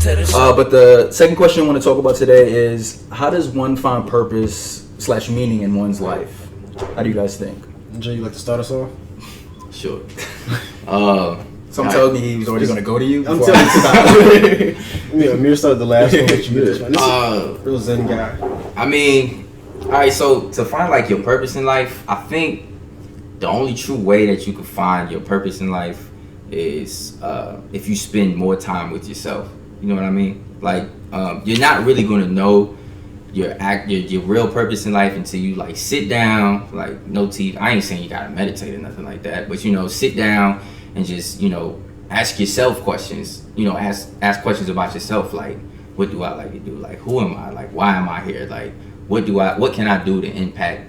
But the second question I want to talk about today is, how does one find purpose / meaning in one's life? How do you guys think? Jay, you like to start us off? Sure. Some told me he was already going to go to you. I'm telling you, stop. Amir started the last one. What you this one? This is real Zen guy. I mean, all right. So to find like your purpose in life, I think the only true way that you can find your purpose in life is if you spend more time with yourself. You know what I mean? Like you're not really going to know your real purpose in life until you like sit down, like no TV. I ain't saying you gotta meditate or nothing like that, but sit down and just ask yourself questions. Ask questions about yourself, like what do I like to do? Like who am I? Like why am I here? Like what can I do to impact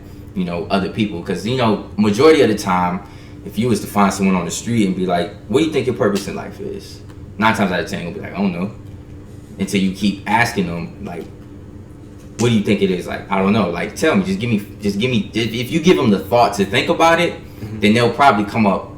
other people? Because majority of the time, if you was to find someone on the street and be like, what do you think your purpose in life is? 9 times out of 10 you'll be like, I don't know. Until you keep asking them, like, what do you think it is? Like, I don't know. Like, tell me. Just give me. If you give them the thought to think about it, then they'll probably come up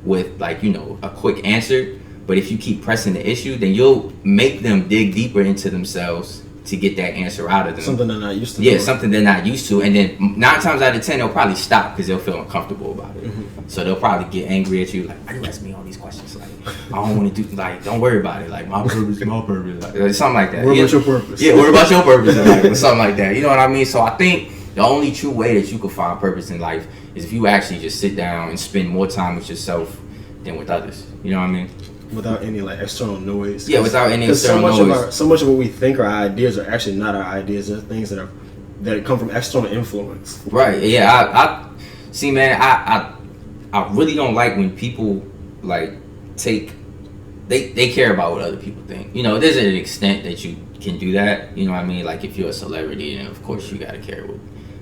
with like a quick answer. But if you keep pressing the issue, then you'll make them dig deeper into themselves to get that answer out of them. Something they're not used to. Yeah, something they're not used to. And then 9 times out of 10, they'll probably stop because they'll feel uncomfortable about it. So they'll probably get angry at you, like, why you ask me all these questions? Like, I don't want to do, like, don't worry about it. Like, my purpose. Like, something like that. What about your purpose? Yeah, what about your purpose in life? Or something like that. You know what I mean? So I think the only true way that you can find purpose in life is if you actually just sit down and spend more time with yourself than with others. You know what I mean? Without any like external noise. Yeah, without any external noise. So much of what we think are ideas are actually not our ideas. They're things that come from external influence. Right. Yeah. I see, man. I really don't like when people like they care about what other people think. There's an extent that you can do that. You know what I mean? Like if you're a celebrity, then of course you gotta care what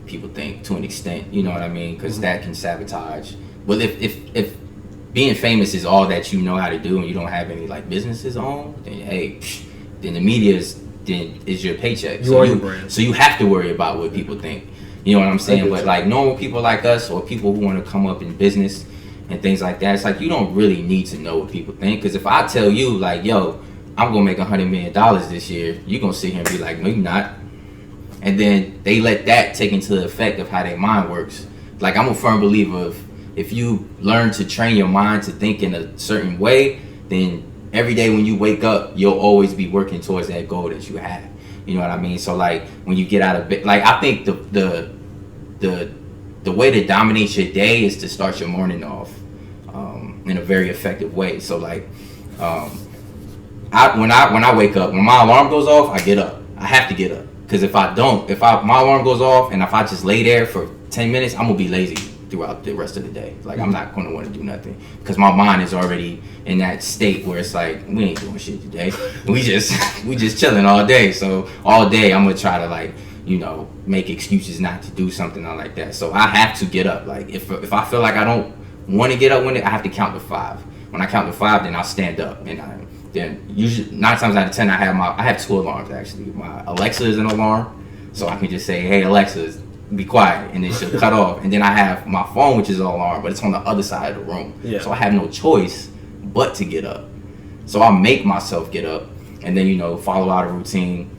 people think to an extent. You know what I mean? Because that can sabotage. But if being famous is all that you know how to do and you don't have any like businesses on, then then the media is your paycheck. You are your brand. So you have to worry about what people think. You know what I'm saying? But like normal people like us or people who want to come up in business and things like that, it's like you don't really need to know what people think. Because if I tell you like, yo, I'm gonna make $100 million this year, you're gonna sit here and be like, no, you're not. And then they let that take into the effect of how their mind works. Like I'm a firm believer of if you learn to train your mind to think in a certain way, then every day when you wake up, you'll always be working towards that goal that you have. You know what I mean? So like when you get out of bed, like I think the way to dominate your day is to start your morning off in a very effective way. So like when I wake up, when my alarm goes off, I get up. I have to get up because if I don't, my alarm goes off and if I just lay there for 10 minutes, I'm gonna be lazy throughout the rest of the day. Like I'm not going to want to do nothing because my mind is already in that state where it's like we ain't doing shit today. We just chilling all day. So all day I'm gonna try to like make excuses not to do something like that. So I have to get up. Like if I feel like I don't want to get up I have to count to 5. When I count to 5, then I'll stand up and then usually 9 times out of 10 I have 2 alarms actually. My Alexa is an alarm, so I can just say, hey Alexa, be quiet, and then she'll cut off. And then I have my phone, which is an alarm, but it's on the other side of the room. Yeah. So I have no choice but to get up. So I make myself get up and then, follow out a routine,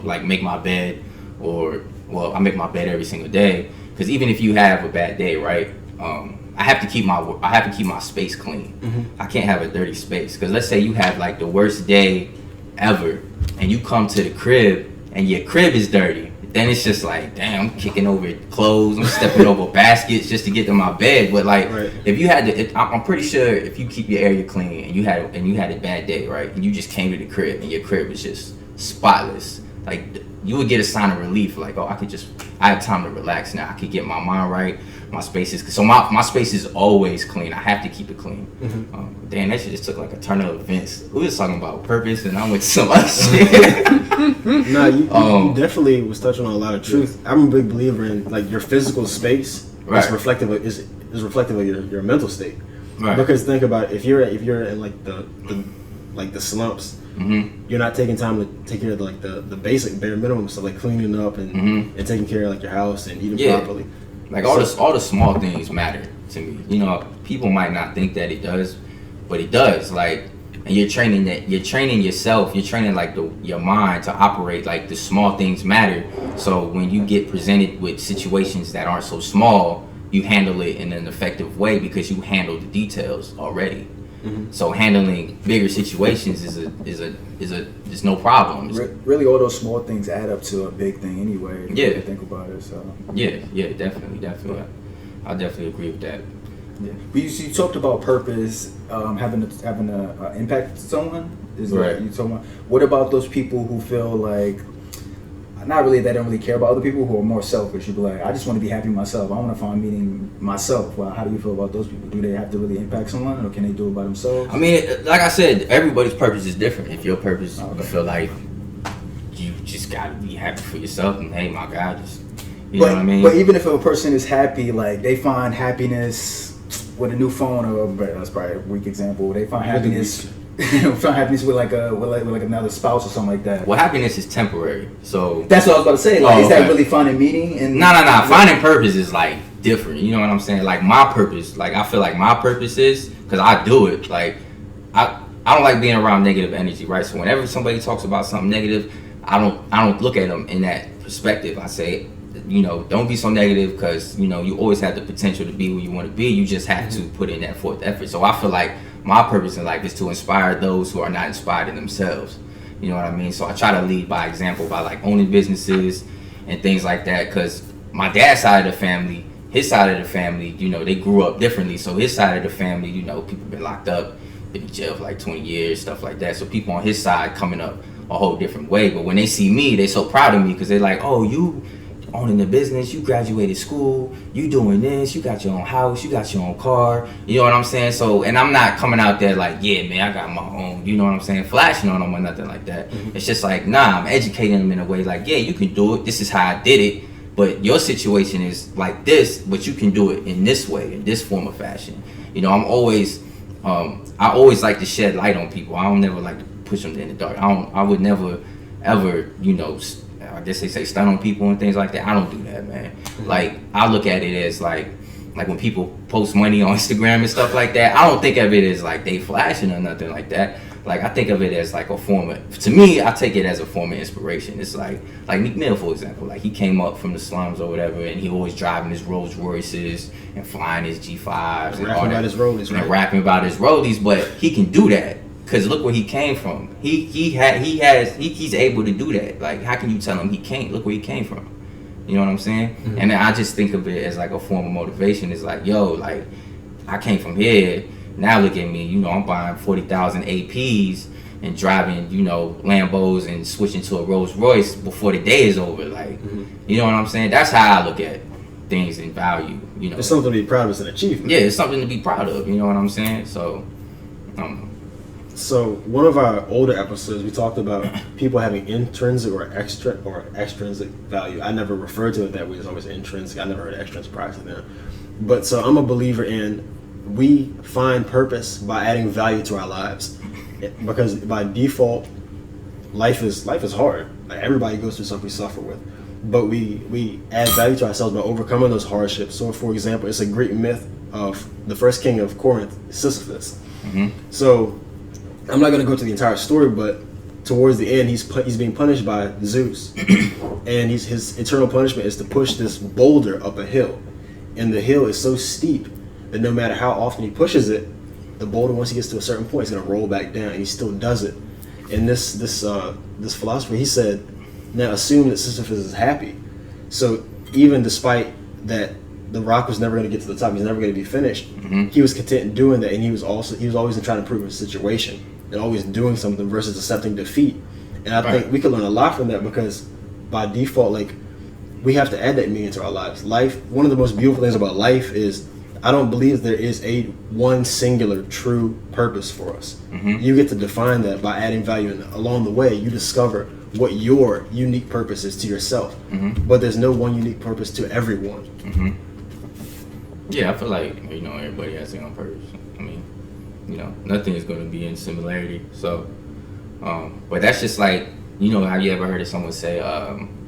like make my bed I make my bed every single day. Because even if you have a bad day, right, I have to keep my space clean. I can't have a dirty space. Because let's say you have like the worst day ever and you come to the crib and your crib is dirty. Then it's just like, damn, I'm kicking over clothes, I'm stepping over baskets just to get to my bed. But like, if you had to, I'm pretty sure if you keep your area clean and you had a bad day, right, and you just came to the crib and your crib was just spotless, like you would get a sign of relief, like, oh, I have time to relax now. I could get my mind right, my space is, so my space is always clean. I have to keep it clean. Damn, that shit just took like a turn of events. We was talking about purpose and I went to some other shit. Nah, you definitely was touching on a lot of truth. I'm a big believer in like your physical space is reflective of your mental state. Right. Because think about it, if you're in like the slumps, you're not taking time to take care of like the basic bare minimum stuff like cleaning up and taking care of like your house and eating properly. Like all the small things matter to me. People might not think that it does, but it does. Like and you're training yourself, you're training like your mind to operate like the small things matter. So when you get presented with situations that aren't so small, you handle it in an effective way because you handle the details already. So handling bigger situations is no problem. Really, all those small things add up to a big thing anyway. Yeah. If you think about it. So Yeah, definitely. I definitely agree with that. Yeah, but you talked about purpose having an impact to someone. Is right. That you talking about? What about those people who feel like not really, they don't really care about other people, who are more selfish? You'd be like, I just want to be happy myself. I want to find meaning myself. Well, how do you feel about those people? Do they have to really impact someone, or can they do it by themselves? I mean, like I said, everybody's purpose is different. If your purpose, you feel like you just gotta be happy for yourself, and hey, my God, just you know what I mean. But even if a person is happy, like they find happiness with a new phone, or that's probably a weak example. They find happiness. Find happiness with like another spouse or something like that. Well, happiness is temporary, so that's what I was about to say. Like, is that really finding meaning? And no. Finding purpose is like different. You know what I'm saying? Like my purpose, like I feel like my purpose is because I do it. Like I don't like being around negative energy, right? So whenever somebody talks about something negative, I don't look at them in that perspective. I say, you know, don't be so negative because, you know, you always have the potential to be where you want to be. You just have to put in that forth effort. So I feel like my purpose in life is to inspire those who are not inspired in themselves. You know what I mean? So I try to lead by example by like owning businesses and things like that, because my dad's side of the family, his side of the family, you know, they grew up differently. So his side of the family, you know, people been locked up, been in jail for like 20 years, stuff like that. So people on his side coming up a whole different way. But when they see me, they so proud of me because they're like, oh, you owning the business, you graduated school, you doing this, you got your own house, you got your own car, you know what I'm saying? So, and I'm not coming out there like, yeah, man, I got my own, you know what I'm saying, flashing on them or nothing like that. It's just like, nah, I'm educating them in a way like, yeah, you can do it, this is how I did it, but your situation is like this, but you can do it in this way, in this form of fashion. You know, I always like to shed light on people. I don't never like to push them in the dark. I would never, ever, you know, I guess they say stun on people and things like that. I don't do that, man. Like, I look at it as like when people post money on Instagram and stuff like that, I don't think of it as like they flashing or nothing like that. Like, I think of it as like a form of, to me, I take it as a form of inspiration. It's like Meek Mill, for example. Like, he came up from the slums or whatever, and he always driving his Rolls Royces and flying his G5s and all that. And rapping about his rollies, but he can do that. Cause look where he came from. He's able to do that. Like, how can you tell him he can't? Look where he came from. You know what I'm saying? And then I just think of it as like a form of motivation. It's like, yo, like, I came from here. Now look at me. You know, I'm buying 40,000 APs and driving, you know, Lambos and switching to a Rolls Royce before the day is over. Like, you know what I'm saying? That's how I look at things in value. You know, it's something to be proud of. It's an achievement. Yeah, it's something to be proud of. You know what I'm saying? So, So one of our older episodes, we talked about people having intrinsic or extrinsic value. I never referred to it that way. It's always intrinsic. I never heard extrinsic prior to that. But so I'm a believer in, we find purpose by adding value to our lives, because by default, life is hard. Like, everybody goes through something we suffer with, but we add value to ourselves by overcoming those hardships. So, for example, it's a Greek myth of the first king of Corinth, Sisyphus. So I'm not going to go to the entire story, but towards the end, he's being punished by Zeus, and his eternal punishment is to push this boulder up a hill, and the hill is so steep that no matter how often he pushes it, the boulder, once he gets to a certain point, is going to roll back down, and he still does it. And this philosopher, he said, now assume that Sisyphus is happy. So even despite that the rock was never going to get to the top, he's never going to be finished, he was content in doing that, and he was always trying to improve his situation and always doing something versus accepting defeat. And I think we could learn a lot from that, because by default, like, we have to add that meaning to our lives. Life, one of the most beautiful things about life is, I don't believe there is one singular true purpose for us. You get to define that by adding value, and along the way you discover what your unique purpose is to yourself. But there's no one unique purpose to everyone. Yeah, I feel like, you know, everybody has their own purpose. I mean, you know, nothing is going to be in similarity. So, but that's just like, you know, have you ever heard of someone say,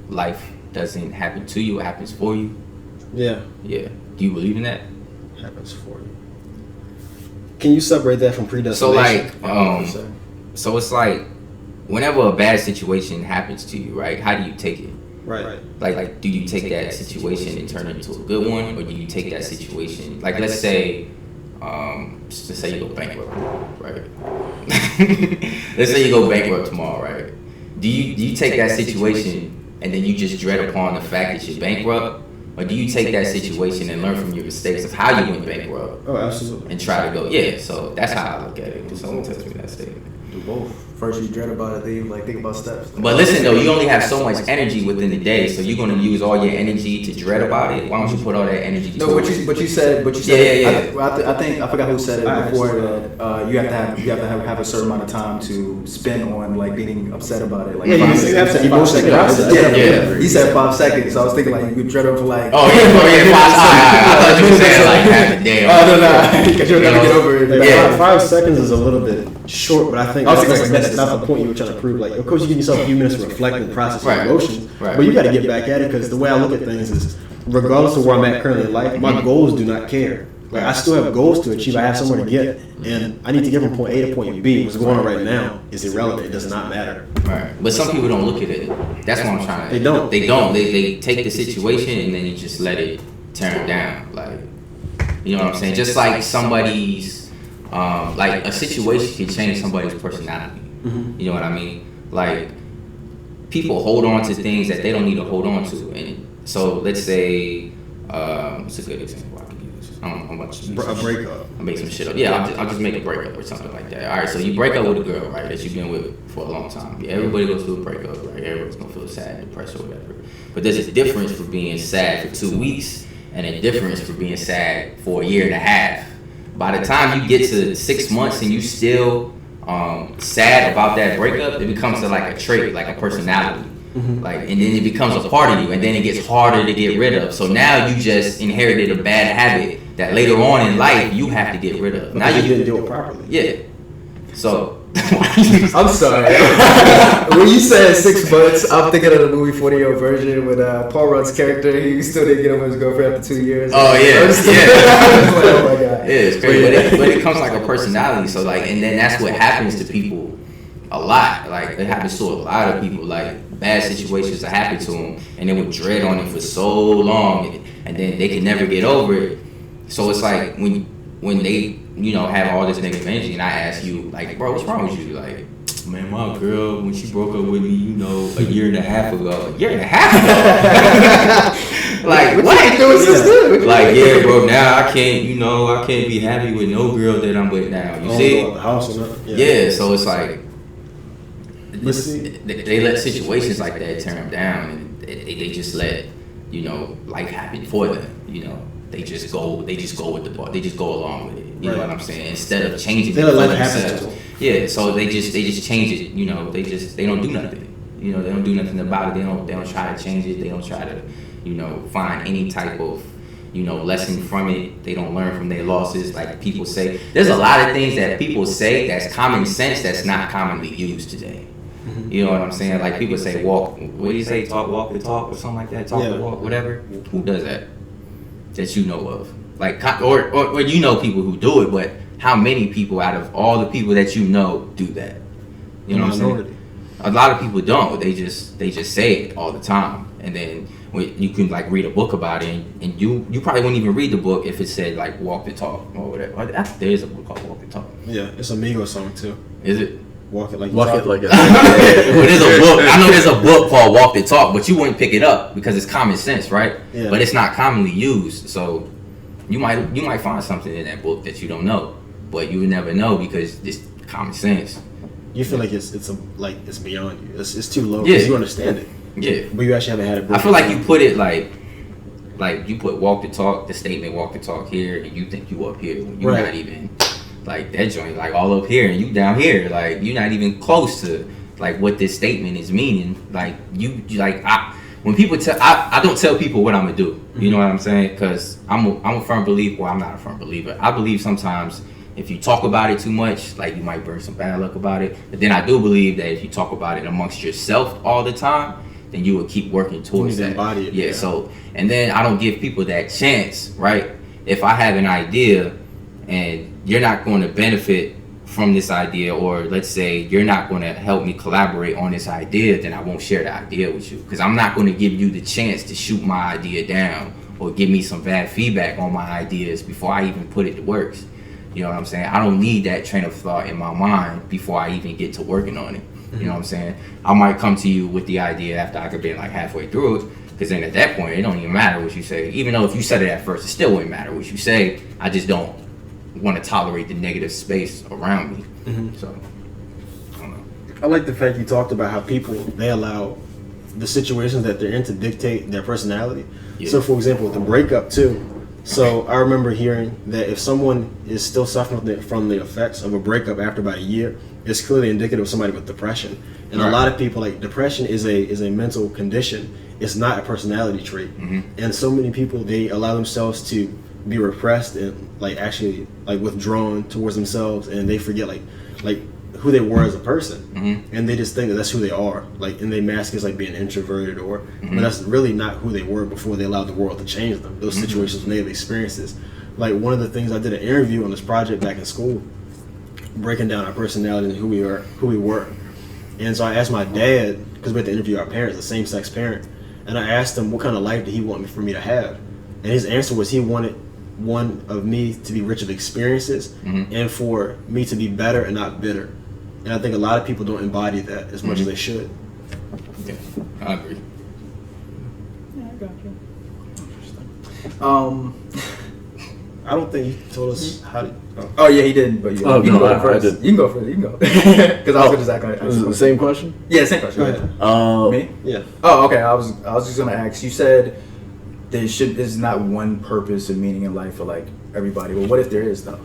life doesn't happen to you, it happens for you? Yeah. Yeah. Do you believe in that? Happens for you. Can you separate that from predestination? So it's like, whenever a bad situation happens to you, right? How do you take it? Right. Like, do you take that situation and turn it into a good one, or do you take that situation? Like, let's say, let's say you go bankrupt, right? Let's say you go bankrupt tomorrow, right? Do you take that situation and then you just dread upon the fact that you're bankrupt, or do you take that situation and learn from your mistakes of how you went bankrupt? Oh, absolutely. And try to go, yeah. So that's how I look at it. When someone tells me that statement. Do both. First you dread about it, then you like think about steps. But listen though, you only have so much energy within the day, so you're gonna use all your energy to dread about it. Why don't you put all that energy? No, but you said. Yeah. I think I forgot who said it before that you have to have a certain amount of time to spend on like being upset about it. Like you have to emotionally process. Yeah. He said 5 seconds, so I was thinking like you dread for like. Oh yeah. I thought you were saying like half a day. No, because you'll never get over it. 5 seconds is a little bit short, but I think that's not the point you were trying to prove. Like, of course, you give yourself a few minutes to reflect and process your emotions, but you got to get back at it, because the way I look at things is, regardless of where I'm at currently in life, my goals do not care. Like, I still have goals to achieve. I have somewhere to get, and I need to get from point A to point B. What's going on right now is irrelevant. It does not matter. Right. But some people don't look at it. That's what I'm trying to. They don't. They take the situation and then you just let it tear them down. Like, you know what I'm saying? Just like somebody's, like a situation can change somebody's personality. You know what I mean? Like, people hold on to things that they don't need to hold on to. And so let's say, what's a good example I can use? I'm about to A breakup. I'll make some shit up. Yeah, I'll just make a breakup or something like that. All right, so you break up with a girl, right, that you've been with for a long time. Yeah, everybody goes through a breakup, right? Everybody's gonna feel sad, depressed, or whatever. But there's a difference for being sad for 2 weeks and a difference for being sad for a year and a half. By the time you get to 6 months and you still sad about that breakup, it becomes like a trait, like a personality. Like, and then it becomes a part of you, and then it gets harder to get rid of. So now you just inherited a bad habit that later on in life you have to get rid of. Now you didn't do it properly. Yeah. So I'm sorry. When you said 6 months, I'm thinking of the movie 40-year version with Paul Rudd's character. He still didn't get over his girlfriend after 2 years. Oh yeah, oh my god. Yeah, it's crazy. But it comes like a personality. So like, and then that's what happens to people a lot. Like, it happens to a lot of people. Like, bad situations that happen to them, and they would dread on it for so long, and then they can never get over it. So it's like when they, you know, have all this negative energy, and I ask you, like, bro, what's wrong with you? Like, man, my girl, when she broke up with me, you know, a year and a half ago. Like, what? Like, yeah, bro, now I can't be happy with no girl that I'm with now. You see? Yeah, so it's like, they let situations like that tear them down, and they just let, you know, life happen for them. You know, they just go with the ball. They just go along with it. You know what I'm saying? Instead of changing it for themselves. Yeah, so they just change it. You know, they don't do nothing. You know, they don't do nothing about it. They don't try to change it. They don't try to, you know, find any type of, you know, lesson from it. They don't learn from their losses. Like people say, there's a lot of things that people say that's common sense that's not commonly used today. You know what I'm saying? Like, people say walk, what do you say? Walk the talk or something like that. Talk the walk, whatever. Who does that you know of? Like, or you know people who do it, but how many people out of all the people that you know do that? You know what I'm saying? A lot of people don't. They just say it all the time, and then you can like read a book about it, and you probably wouldn't even read the book if it said like walk the talk or whatever. There is a book called Walk the Talk. Yeah, it's a Migos song too. Is it? Walk it like it. Well, there's a book. I know there's a book called Walk the Talk, but you wouldn't pick it up because it's common sense, right? Yeah. But it's not commonly used, so you might find something in that book that you don't know, but you would never know because it's common sense. You feel like it's beyond you. It's too low because you understand it. Yeah, but you actually haven't had it. I feel like you put it like you put Walk the Talk, the statement Walk the Talk here, and you think you up here when you're not even. Like, that joint, like, all up here, and you down here. Like, you're not even close to, like, what this statement is meaning. Like, when people tell, I don't tell people what I'm going to do. You know what I'm saying? Because I'm a firm believer. Well, I'm not a firm believer. I believe sometimes if you talk about it too much, like, you might bring some bad luck about it. But then I do believe that if you talk about it amongst yourself all the time, then you will keep working towards that. Embody it, yeah, so, and then I don't give people that chance, right? If I have an idea, and you're not going to benefit from this idea, or let's say you're not going to help me collaborate on this idea, then I won't share the idea with you, because I'm not going to give you the chance to shoot my idea down or give me some bad feedback on my ideas before I even put it to works. You know what I'm saying? I don't need that train of thought in my mind before I even get to working on it. You know what I'm saying? I might come to you with the idea after I could be like halfway through it, because then at that point it don't even matter what you say. Even though if you said it at first, it still wouldn't matter what you say. I just don't want to tolerate the negative space around me. So I don't know. I like the fact you talked about how people, they allow the situations that they're in to dictate their personality. So for example, with the breakup too, so I remember hearing that if someone is still suffering from the effects of a breakup after about a year, it's clearly indicative of somebody with depression. And a lot of people, like, depression is a mental condition. It's not a personality trait. And so many people, they allow themselves to be repressed and like actually like withdrawn towards themselves, and they forget like who they were as a person, and they just think that that's who they are, like, and they mask as like being introverted or but that's really not who they were before they allowed the world to change them. Those situations, negative experiences. Like, one of the things, I did an interview on this project back in school, breaking down our personality and who we were. And so I asked my dad, because we had to interview our parents, the same sex parent, and I asked him what kind of life did he want for me to have, and his answer was he wanted one of me to be rich of experiences and for me to be better and not bitter. And I think a lot of people don't embody that as much as they should. Yeah, I agree. Yeah, I got you. Interesting. I don't think you told us how to. Oh yeah, he didn't. But you can go first. I did. You can go first. You can go. Because I was just acting. Is it the same question? Yeah, same question. Me? Yeah. Oh, okay. I was just gonna ask. You said there's not one purpose and meaning in life for like everybody. Well, what if there is though?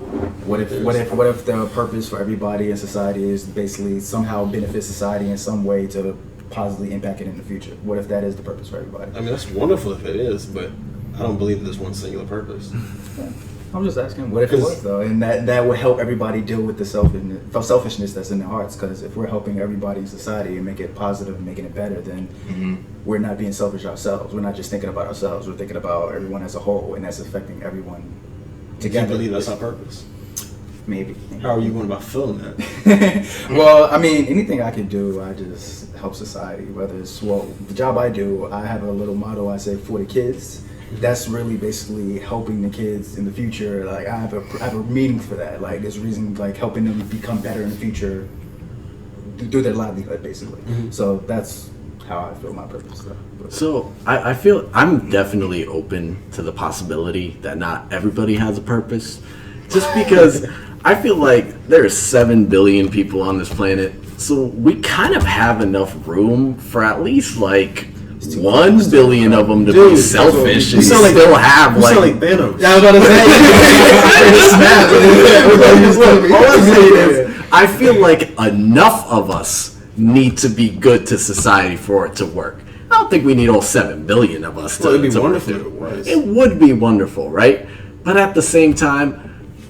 What if the purpose for everybody in society is basically somehow benefit society in some way to positively impact it in the future? What if that is the purpose for everybody? I mean, that's wonderful if it is, but I don't believe there's one singular purpose. Yeah. I'm just asking, what if it was though, and that would help everybody deal with the selfishness that's in their hearts? Because if we're helping everybody in society and make it positive and making it better, then we're not being selfish ourselves. We're not just thinking about ourselves. We're thinking about everyone as a whole, and that's affecting everyone together. Do you believe that's our purpose? Maybe. How are you going about filling that? Well, I mean, anything I can do, I just help society. Whether it's the job I do, I have a little motto. I say for the kids. That's really basically helping the kids in the future. Like, I have a meaning for that. Like, there's a reason, like, helping them become better in the future through their livelihood, basically. So that's how I feel my purpose. So I feel I'm definitely open to the possibility that not everybody has a purpose, just because I feel like there are 7 billion people on this planet, so we kind of have enough room for at least like 1 billion of them to be selfish and still have like. You sound like Thanos. Yeah, I was about to say. All I'm saying is, I feel like enough of us need to be good to society for it to work. I don't think we need all 7 billion of us to. It'd be to wonderful work if it was. It would be wonderful, right? But at the same time,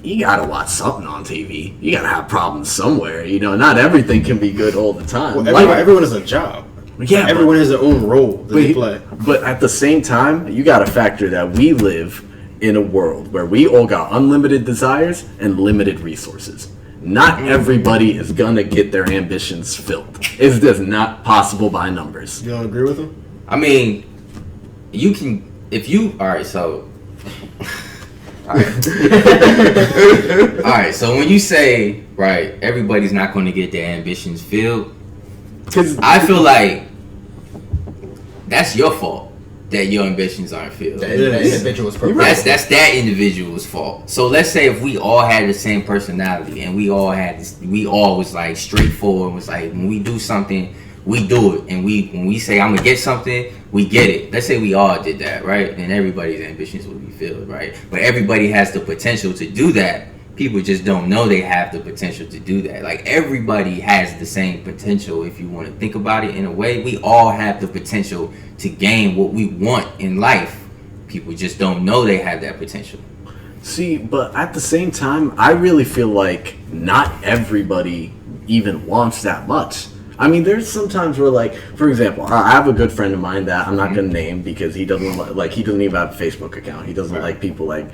you gotta watch something on TV. You gotta have problems somewhere. You know, not everything can be good all the time. Well, everyone has a job. Yeah, everyone has their own role that they play. But at the same time, you got to factor that we live in a world where we all got unlimited desires and limited resources. Not everybody is gonna get their ambitions filled. It's just not possible by numbers. You don't agree with them? I mean, you can alright, so alright, so when you say, right, everybody's not gonna get their ambitions filled, because I feel like that's your fault that your ambitions aren't filled. That individual's purpose. That's that individual's fault. So let's say if we all had the same personality and we all was like straightforward, was like, when we do something, we do it, and when we say I'm gonna get something, we get it. Let's say we all did that, right? And everybody's ambitions would be filled, right? But everybody has the potential to do that. People just don't know they have the potential to do that. Like, everybody has the same potential. If you want to think about it in a way, we all have the potential to gain what we want in life. People just don't know they have that potential. See, but at the same time, I really feel like not everybody even wants that much. I mean, there's sometimes where, like, for example, I have a good friend of mine that I'm not gonna name because he doesn't even have a Facebook account. He doesn't like people like,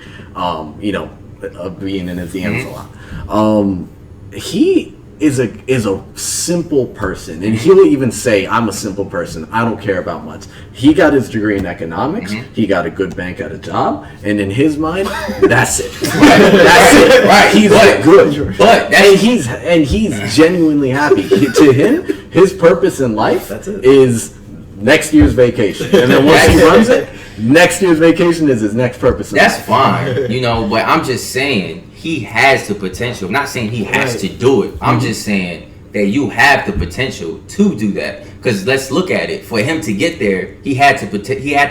of being in his DMs a lot. He is a simple person, and he'll even say, I'm a simple person, I don't care about much. He got his degree in economics, he got a good bank at a job, and in his mind, that's it. That's it. Right. He's good. But he's genuinely happy. To him, his purpose in life is next year's vacation. And then once he runs it, next year's vacation is his next purpose. That's fine, you know, but I'm just saying he has the potential. I'm not saying he has to do it. I'm just saying that you have the potential to do that. Because let's look at it. For him to get there, he had to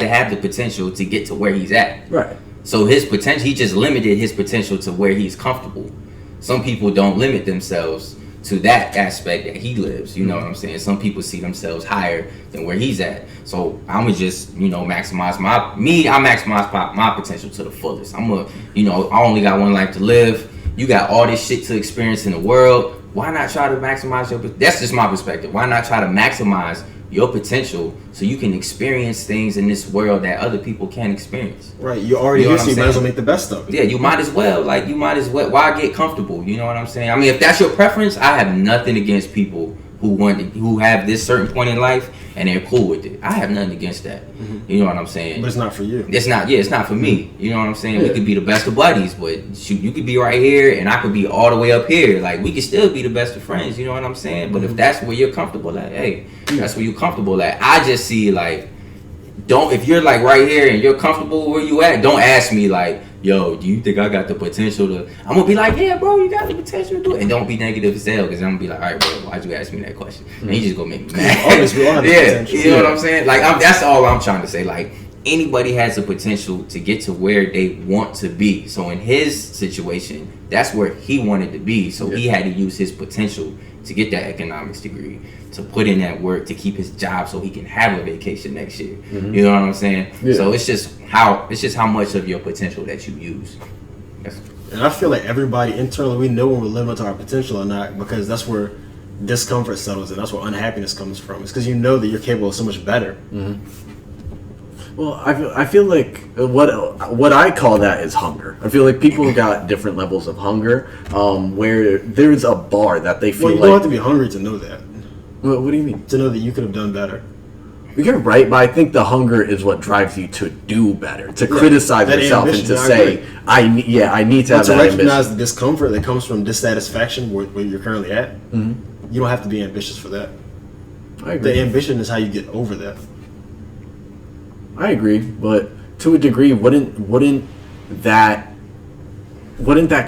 have the potential to get to where he's at. Right. So his potential, he just limited his potential to where he's comfortable. Some people don't limit themselves to that aspect that he lives, you know what I'm saying? Some people see themselves higher than where he's at. So I'm gonna just, you know, maximize my potential to the fullest. I only got one life to live. You got all this shit to experience in the world. Why not try to maximize that's just my perspective. Why not try to maximize your potential so you can experience things in this world that other people can't experience? Right, you already here, so you might as well make the best of it. Yeah, you might as well. Why get comfortable? You know what I'm saying? I mean, if that's your preference, I have nothing against people who have this certain point in life and they're cool with it. I have nothing against that. You know what I'm saying? But it's not for you. It's not for me. You know what I'm saying? We could be the best of buddies, but shoot, you could be right here and I could be all the way up here. Like, we could still be the best of friends, you know what I'm saying? But if that's where you're comfortable at, hey, that's where you're comfortable at. I just see, like, if you're like right here and you're comfortable where you at, don't ask me like, yo, do you think I got the potential to? I'm gonna be like, yeah, bro, you got the potential to do it, and don't be negative as hell, because I'm gonna be like, all right, bro, why'd you ask me that question? And you just gonna make me mad. Obviously, we all have the potential. You know what I'm saying? Like, that's all I'm trying to say. Like, anybody has the potential to get to where they want to be. So in his situation, that's where he wanted to be. So he had to use his potential to get that economics degree, to put in that work, to keep his job so he can have a vacation next year. You know what I'm saying? So it's just how much of your potential that you use. And I feel like everybody internally, we know when we're living up to our potential or not, because that's where discomfort settles in. That's where unhappiness comes from. It's because you know that you're capable of so much better. Well, I feel like what I call that is hunger. I feel like people got different levels of hunger, where there's a bar that they feel you don't have to be hungry to know that. What do you mean? To know that you could have done better. You're right, but I think the hunger is what drives you to do better, to criticize yourself and to say, I need to have that ambition. To recognize the discomfort that comes from dissatisfaction where you're currently at, you don't have to be ambitious for that. I agree. The ambition is how you get over that. I agree, but to a degree, wouldn't that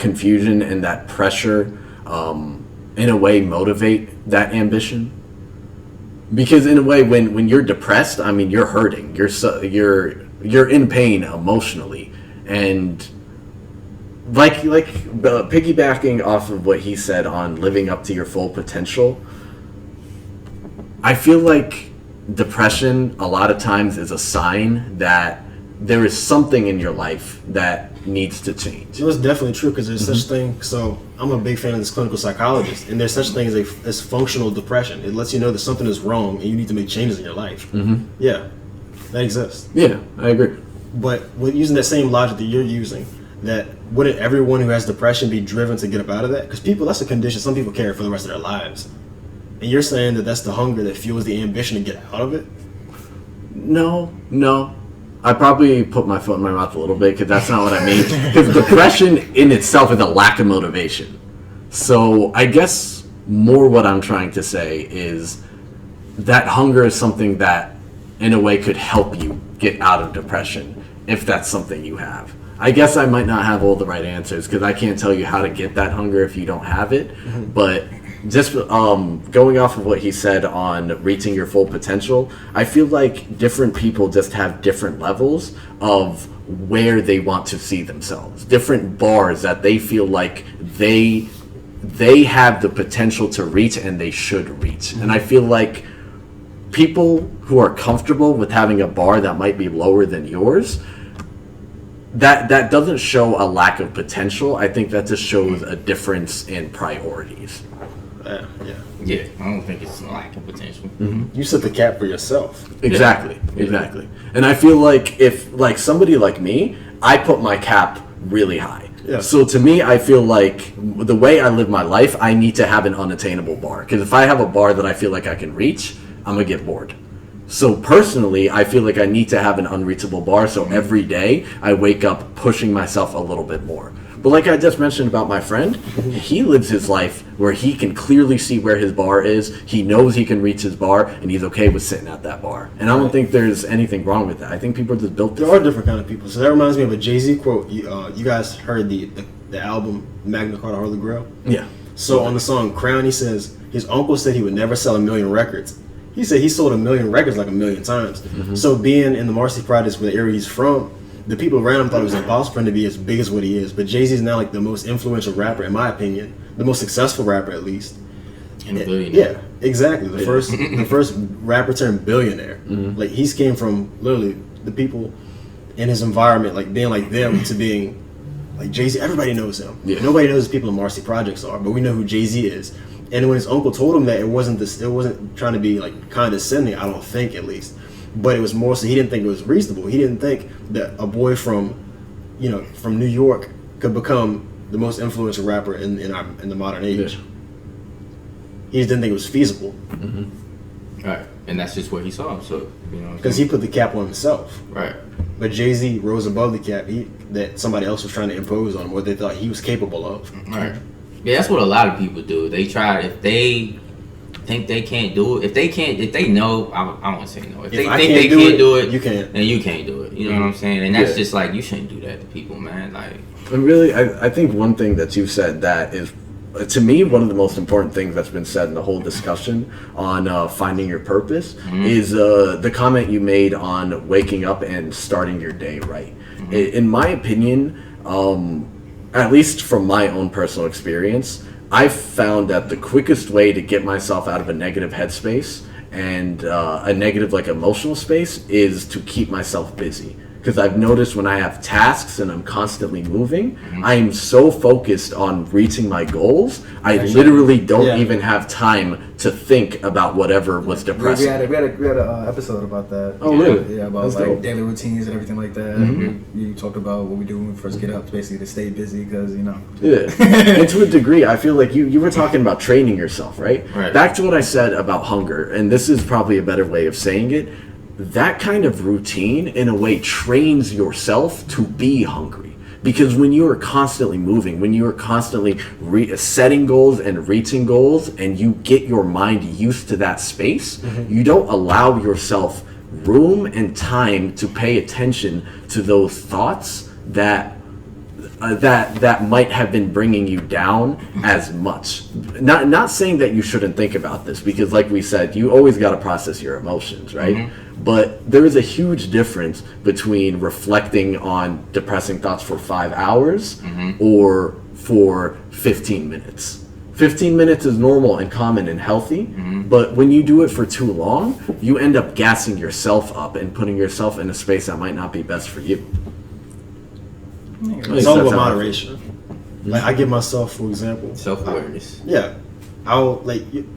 confusion and that pressure, in a way, motivate that ambition? Because in a way, when you're depressed, I mean, you're hurting. You're in pain emotionally, and like piggybacking off of what he said on living up to your full potential. I feel like depression a lot of times is a sign that there is something in your life that needs to change. Well, that's definitely true, because there's such thing. So I'm a big fan of this clinical psychologist, and there's such thing as functional depression. It lets you know that something is wrong and you need to make changes in your life. Yeah, that exists. Yeah, I agree. But with using that same logic that you're using, that wouldn't everyone who has depression be driven to get up out of that? Because that's a condition some people carry for the rest of their lives. And you're saying that that's the hunger that fuels the ambition to get out of it? No. I probably put my foot in my mouth a little bit, because that's not what I mean. Because depression in itself is a lack of motivation. So I guess more what I'm trying to say is that hunger is something that, in a way, could help you get out of depression, if that's something you have. I guess I might not have all the right answers, because I can't tell you how to get that hunger if you don't have it. But just going off of what he said on reaching your full potential, I feel like different people just have different levels of where they want to see themselves, different bars that they feel like they have the potential to reach and they should reach. And I feel like people who are comfortable with having a bar that might be lower than yours, that doesn't show a lack of potential. I think that just shows a difference in priorities. Yeah, I don't think it's a lack of potential. You set the cap for yourself. Exactly. And I feel like if, like, somebody like me, I put my cap really high. Yeah. So to me, I feel like the way I live my life, I need to have an unattainable bar. Because if I have a bar that I feel like I can reach, I'm going to get bored. So personally, I feel like I need to have an unreachable bar. So every day I wake up pushing myself a little bit more. But like I just mentioned about my friend, he lives his life where he can clearly see where his bar is. He knows he can reach his bar, and he's okay with sitting at that bar. And I don't think there's anything wrong with that. I think people are just built different. There are different kind of people. So that reminds me of a Jay-Z quote. You guys heard the album Magna Carta Holy Grail? Yeah. So on the song Crown, he says his uncle said he would never sell 1 million records. He said he sold 1 million records like 1 million times. Mm-hmm. So being in the Marcy Projects, where the area he's from, the people around him thought it was impossible for him to be as big as what he is. But Jay-Z is now like the most influential rapper, in my opinion, the most successful rapper at least. And a billionaire. Yeah, exactly. The first rapper turned billionaire. Mm-hmm. Like he's came from literally the people in his environment, like being like them, to being like Jay-Z. Everybody knows him. Yeah. Nobody knows who people in Marcy Projects are, but we know who Jay-Z is. And when his uncle told him that, it wasn't trying to be like condescending, I don't think, at least. But it was more so he didn't think it was reasonable. He didn't think that a boy from New York could become the most influential rapper in the modern age. Yeah. He just didn't think it was feasible. Mm-hmm. Right, and that's just what he saw. So because he put the cap on himself. Right. But Jay-Z rose above the cap that somebody else was trying to impose on him, what they thought he was capable of. Right. Yeah, that's what a lot of people do. They try, if they think they can't do it, if they know, I don't want to say no. If they think they can't do it, you can't. Then you can't do it. You know what I'm saying? And that's just like, you shouldn't do that to people, man. Like, and really, I think one thing that you said that is, to me, one of the most important things that's been said in the whole discussion on finding your purpose is the comment you made on waking up and starting your day right. Mm-hmm. In my opinion, at least from my own personal experience, I've found that the quickest way to get myself out of a negative headspace and a negative emotional space is to keep myself busy. Because I've noticed when I have tasks and I'm constantly moving, I am so focused on reaching my goals, I literally don't even have time to think about whatever was depressing. We had an episode about that. Oh, really? Yeah, about daily routines and everything like that. Mm-hmm. We talked about what we do when we first get up, basically to stay busy, because Yeah, and to a degree, I feel like you were talking about training yourself, right? Back to what I said about hunger, and this is probably a better way of saying it. That kind of routine, in a way, trains yourself to be hungry. Because when you are constantly moving, when you are constantly setting goals and reaching goals, and you get your mind used to that space, you don't allow yourself room and time to pay attention to those thoughts that might have been bringing you down as much. Not saying that you shouldn't think about this, because like we said, you always got to process your emotions, right? Mm-hmm. But there is a huge difference between reflecting on depressing thoughts for 5 hours or for 15 minutes. 15 minutes is normal and common and healthy, but when you do it for too long, you end up gassing yourself up and putting yourself in a space that might not be best for you. It's all about moderation. Like I give myself, for example, self-awareness. Yeah, I'll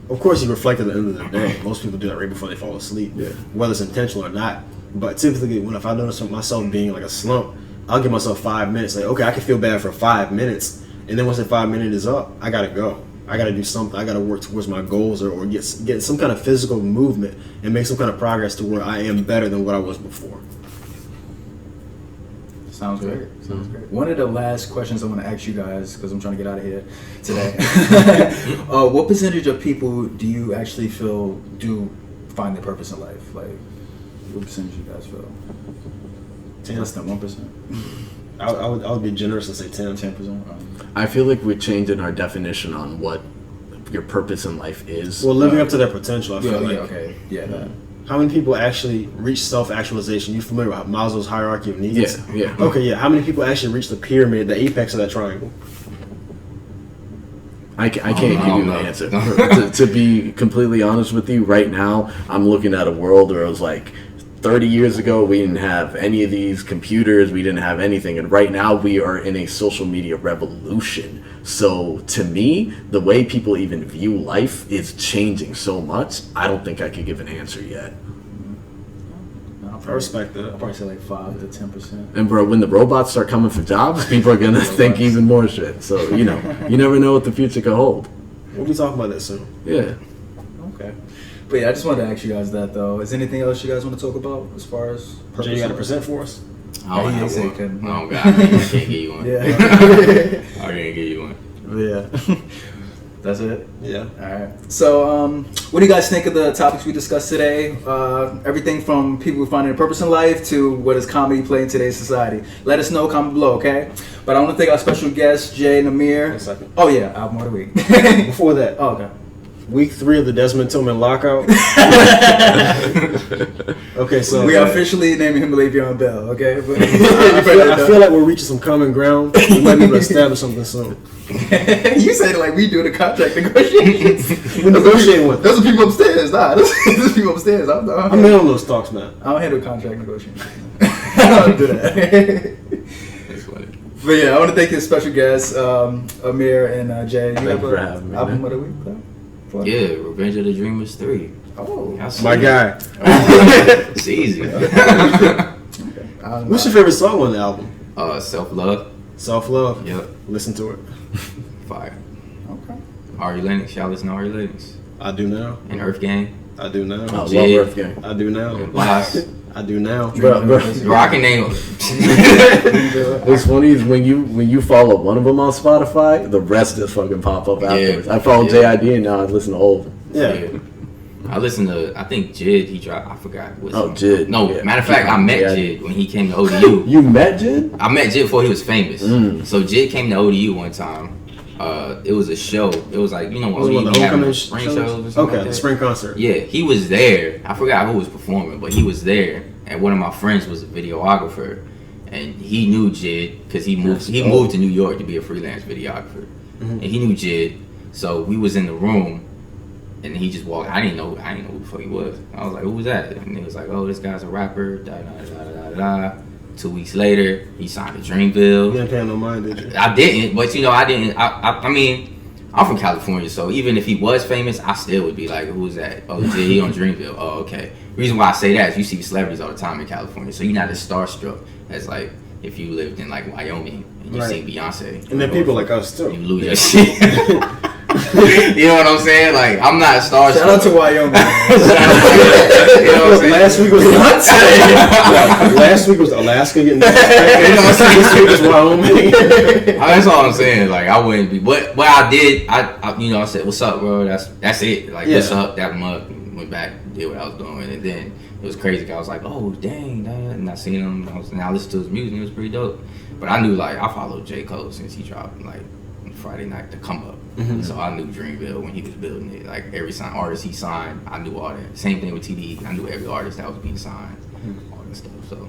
of course, you reflect at the end of the day. Most people do that right before they fall asleep, whether it's intentional or not. But typically, if I notice myself being like a slump, I'll give myself 5 minutes. Like, okay, I can feel bad for 5 minutes, and then once that 5 minutes is up, I gotta go. I gotta do something. I gotta work towards my goals, or get some kind of physical movement and make some kind of progress to where I am better than what I was before. Sounds great. Sounds great. One of the last questions I want to ask you guys, because I'm trying to get out of here today. What percentage of people do you actually feel do find their purpose in life? Like, what percentage do you guys feel? 10. Less than 1%. I would be generous and say 10%. I feel like we're changing our definition on what your purpose in life is. Well, living up to their potential. I feel like. Okay. Yeah. That. How many people actually reach self-actualization? You familiar with Maslow's hierarchy of needs? Yeah. Okay, yeah. How many people actually reach the pyramid, the apex of that triangle? I can't give you the answer. to be completely honest with you, right now, I'm looking at a world where it was like 30 years ago, we didn't have any of these computers, we didn't have anything. And right now, we are in a social media revolution. So to me, the way people even view life is changing so much, I don't think I could give an answer yet. I respect that. I'll probably say like 5 to 10%. And bro, when the robots start coming for jobs, people are gonna think even more shit. So you never know what the future could hold. We'll be talking about that soon. Yeah. Okay. But yeah, I just wanted to ask you guys that though. Is there anything else you guys want to talk about as far as purpose? Jay, you got a present for us? I don't have one. Couldn't. Oh God, I can't give you one. Yeah. I can't give you one. Yeah. That's it? Yeah. Alright. So, what do you guys think of the topics we discussed today? Everything from people finding a purpose in life to what does comedy play in today's society? Let us know, comment below, okay? But I want to thank our special guests, Jay and Amer. 1 second. Oh yeah, album of the week. Before that. Oh, okay. Week 3 of the Desmond Tillmon Lockout. Okay, so we are officially naming him Le'Veon Bell, okay? But I feel like we're reaching some common ground. We might be able to establish something soon. You said it like we do the contract negotiations. We're negotiating with. Those are people upstairs. Nah, those are people upstairs. I'm in on those talks, man. I don't handle contract negotiations. I don't do that. That's funny. But yeah, I want to thank his special guests, Amer and Jay. You have for an having me, album man. of the week, though? Yeah, Revenge of the Dreamers 3. Oh. My guy. It's easy. What's your favorite song on the album? Self-Love. Self-Love. Yep. Listen to it. Fire. Okay. Ari Lennox. Y'all listen to Ari Lennox. I do now. And Earth Gang. I do now. I love Jay. Earth Gang. I do now. And Boss. I do now. Bro, I can name what's funny is when you follow one of them on Spotify, the rest just fucking pop up afterwards. I follow JID and now I listen to all of them. Yeah. I listened to, I think Jid, he dropped, I forgot. Jid. No, Yeah. matter of fact, I met Jid when he came to ODU. You met Jid? I met Jid before he was famous. So Jid came to ODU one time. It was a show. It was like, you know, when Was it one of ODU the having homecoming spring shows? shows or something Okay, like the that. spring concert. Yeah, he was there. I forgot who was performing, but he was there. And one of my friends was a videographer. And he knew Jid because he moved to New York to be a freelance videographer. And he knew Jid. So we was in the room. And he just walked. I didn't know who the fuck he was. I was like, "Who was that?" And he was like, "Oh, this guy's a rapper." Da da da da da. 2 weeks later, he signed to Dreamville. You didn't pay him no mind, did you? I didn't, but I didn't. I mean, I'm from California, so even if he was famous, I still would be like, "Who's that?" Oh, he on Dreamville. Oh, okay. The reason why I say that is you see celebrities all the time in California, so you're not as starstruck as like if you lived in like Wyoming and you see Beyonce. And then people like us too. You lose your shit. You know what I'm saying? Like, I'm not starstruck. Shout out to Wyoming. You know what I'm saying? Last week was Alaska getting this week is Wyoming. That's all I'm saying. Like, I wouldn't be, but I did. I I said, "What's up, bro?" That's it. Like, what's up? That month, went back, did what I was doing, and then it was crazy. I was like, "Oh, dang!" And I seen him. I listened to his music. It was pretty dope. But I knew, like, I followed J. Cole since he dropped like Friday Night to Come Up. So I knew Dreamville when he was building it. Like, every artist he signed, I knew all that. Same thing with TDE. I knew every artist that was being signed, all that stuff. So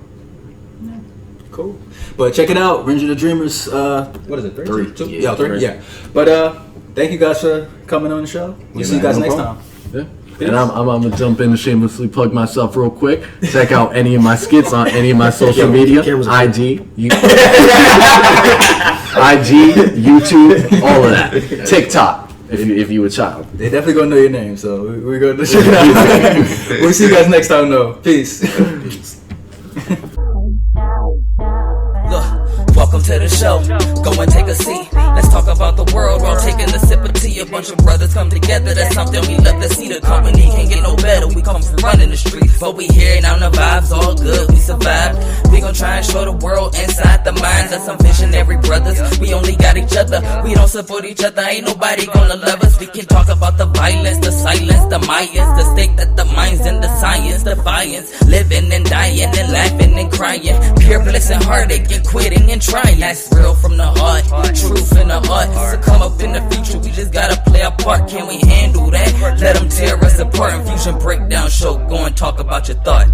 Cool. But check it out, Revenge of the Dreamers. What is it? 3? 2? Yeah, 3. Yeah. But thank you guys for coming on the show. We'll see you guys next time. Yeah. And I'm gonna jump in and shamelessly plug myself real quick. Check out any of my skits on any of my social media, IG, YouTube, all of that. TikTok, if you a child. They definitely gonna know your name, so we're gonna check it out. We'll see you guys next time though. Peace. Welcome to the show. Go and take a seat. Let's talk about the world while taking a sip of tea. A bunch of brothers come together. That's something we love to see. The company can't get no better. We come from running the streets, but we here now. The vibes all good. We survived. We gon' try and show the world inside the minds of some visionary brothers. We only got each other. We don't support each other. Ain't nobody gonna love us. We can talk about the violence, the silence, the Mayans, the stake that the minds in the science, defiance, living and dying and laughing and crying, pure bliss and heartache and quitting and trying. That's real from the heart, truth in the heart. To come up in the future, we just gotta play our part. Can we handle that? Let them tear us apart. Infusion breakdown show. Go and talk about your thought.